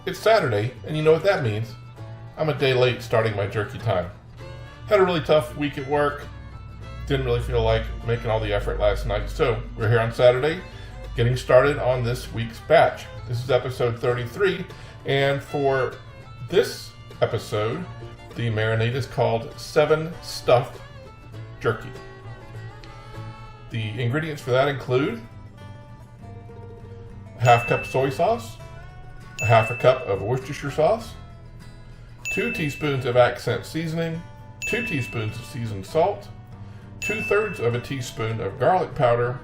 It's Saturday, and you know what that means. I'm a day late starting my jerky time. Had a really tough week at work. Didn't really feel like making all the effort last night, so we're here on Saturday, getting started on this week's batch. This is episode 33, and for this episode, the marinade is called 7 Stuff Jerky. The ingredients for that include a half cup soy sauce, a half a cup of Worcestershire sauce, 2 teaspoons of accent seasoning, 2 teaspoons of seasoned salt, 2/3 of a teaspoon of garlic powder,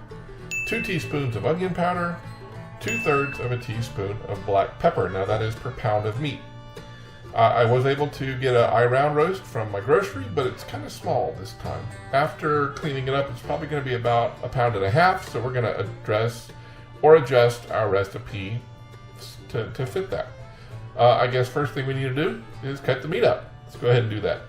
2 teaspoons of onion powder, 2/3 of a teaspoon of black pepper. Now that is per pound of meat. I was able to get an eye-round roast from my grocery, but it's kind of small this time. After cleaning it up, it's probably going to be about 1.5 pounds, so we're going to address or adjust our recipe to fit that. I guess first thing we need to do is cut the meat up. Let's go ahead and do that.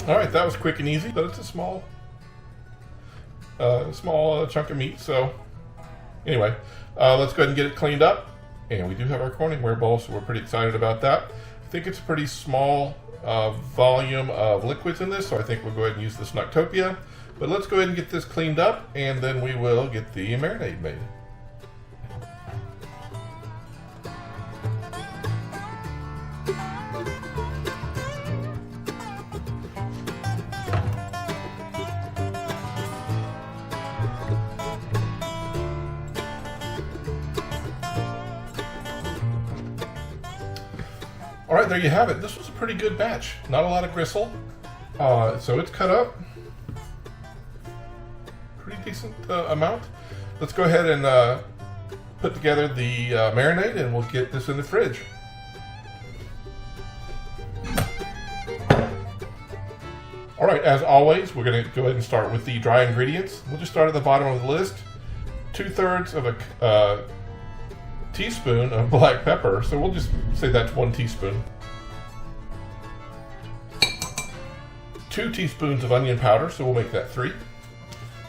Alright, that was quick and easy, but it's a small chunk of meat, so anyway, let's go ahead and get it cleaned up. And we do have our Corningware bowl, so we're pretty excited about that. I think it's a pretty small volume of liquids in this, so I think we'll go ahead and use the Snucktopia. But let's go ahead and get this cleaned up, and then we will get the marinade made. All right, there you have it. This was a pretty good batch. Not a lot of gristle. So it's cut up. Pretty decent amount. Let's go ahead and put together the marinade, and we'll get this in the fridge. All right, as always, we're gonna go ahead and start with the dry ingredients. We'll just start at the bottom of the list. 2/3 of a teaspoon of black pepper, so we'll just say that's 1 teaspoon. 2 teaspoons of onion powder, so we'll make that 3.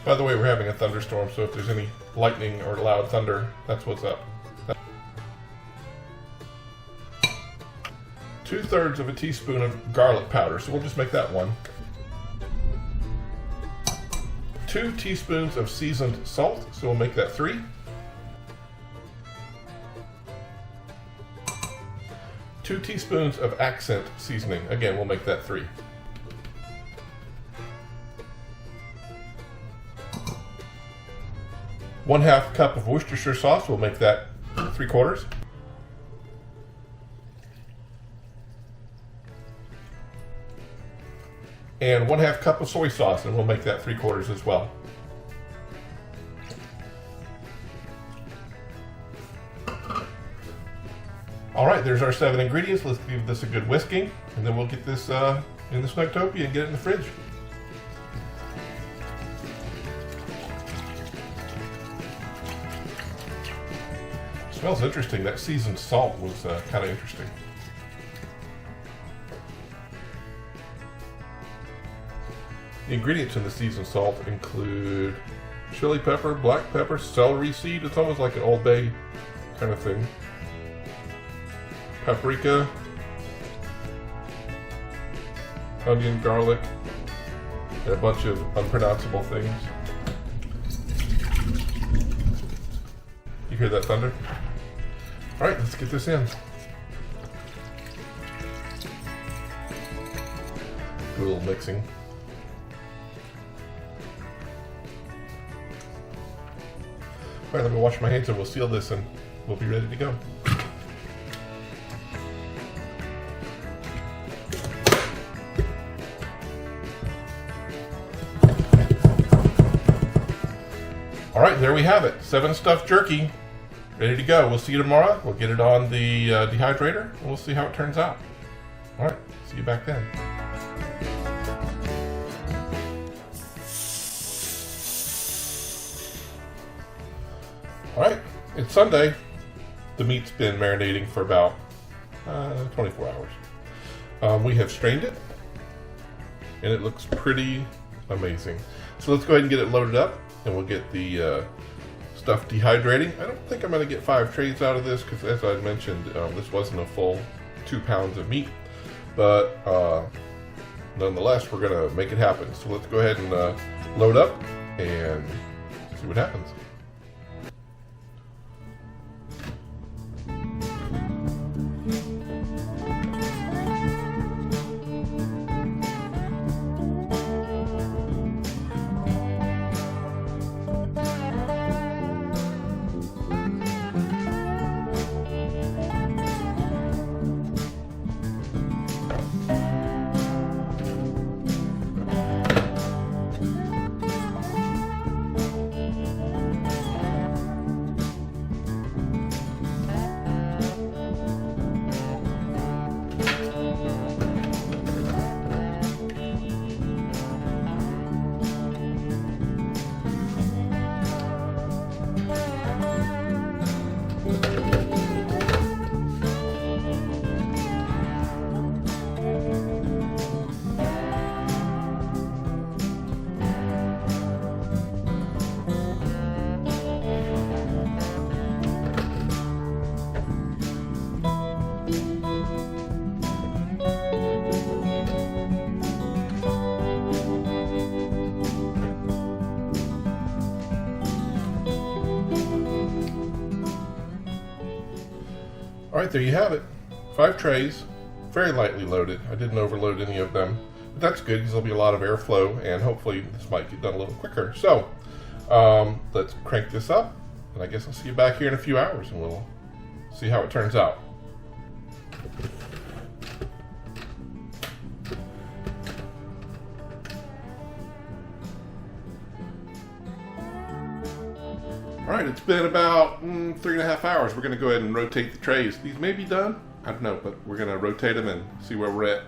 By the way, we're having a thunderstorm, so if there's any lightning or loud thunder, that's what's up. 2/3 of a teaspoon of garlic powder, so we'll just make that 1. 2 teaspoons of seasoned salt, so we'll make that 3. 2 teaspoons of accent seasoning. Again, we'll make that 3. 1/2 cup of Worcestershire sauce. We'll make that 3/4. And 1/2 cup of soy sauce, and we'll make that 3/4 as well. All right, there's our 7 ingredients. Let's give this a good whisking, and then we'll get this in the Snucktopia and get it in the fridge. Smells interesting. That seasoned salt was kind of interesting. The ingredients in the seasoned salt include chili pepper, black pepper, celery seed. It's almost like an Old Bay kind of thing. Paprika, onion, garlic, and a bunch of unpronounceable things. You hear that thunder? All right, let's get this in. Do a little mixing. All right, let me wash my hands and we'll seal this and we'll be ready to go. All right, there we have it. 7 Stuff Jerky, ready to go. We'll see you tomorrow. We'll get it on the dehydrator, and we'll see how it turns out. All right, see you back then. All right, it's Sunday. The meat's been marinating for about 24 hours. We have strained it, and it looks pretty amazing. So let's go ahead and get it loaded up, and we'll get the stuff dehydrating. I don't think I'm going to get 5 trays out of this because, as I mentioned, this wasn't a full 2 pounds of meat, but nonetheless, we're going to make it happen. So let's go ahead and load up and see what happens. All right, there you have it. 5 trays, very lightly loaded. I didn't overload any of them, but that's good because there'll be a lot of airflow, and hopefully this might get done a little quicker. So let's crank this up, and I guess I'll see you back here in a few hours, and we'll see how it turns out. All right, it's been about 3.5 hours. We're gonna go ahead and rotate the trays. These may be done, I don't know, but we're gonna rotate them and see where we're at.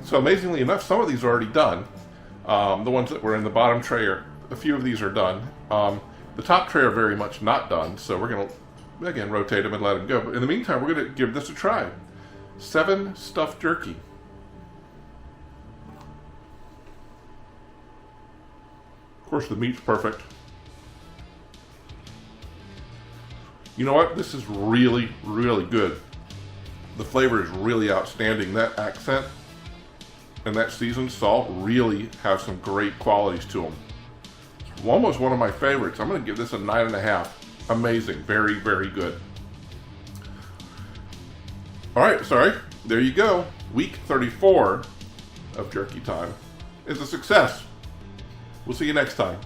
So amazingly enough, some of these are already done. The ones that were in the bottom tray, a few of these are done. The top tray are very much not done, so we're gonna, again, rotate them and let them go. But in the meantime, we're gonna give this a try. 7 stuffed jerky. Of course, the meat's perfect. You know what? This is really, really good. The flavor is really outstanding. That accent and that seasoned salt really have some great qualities to them. It's almost one of my favorites. I'm going to give this a 9.5. Amazing. Very, very good. All right, sorry. There you go. Week 34 of Jerky Time is a success. We'll see you next time.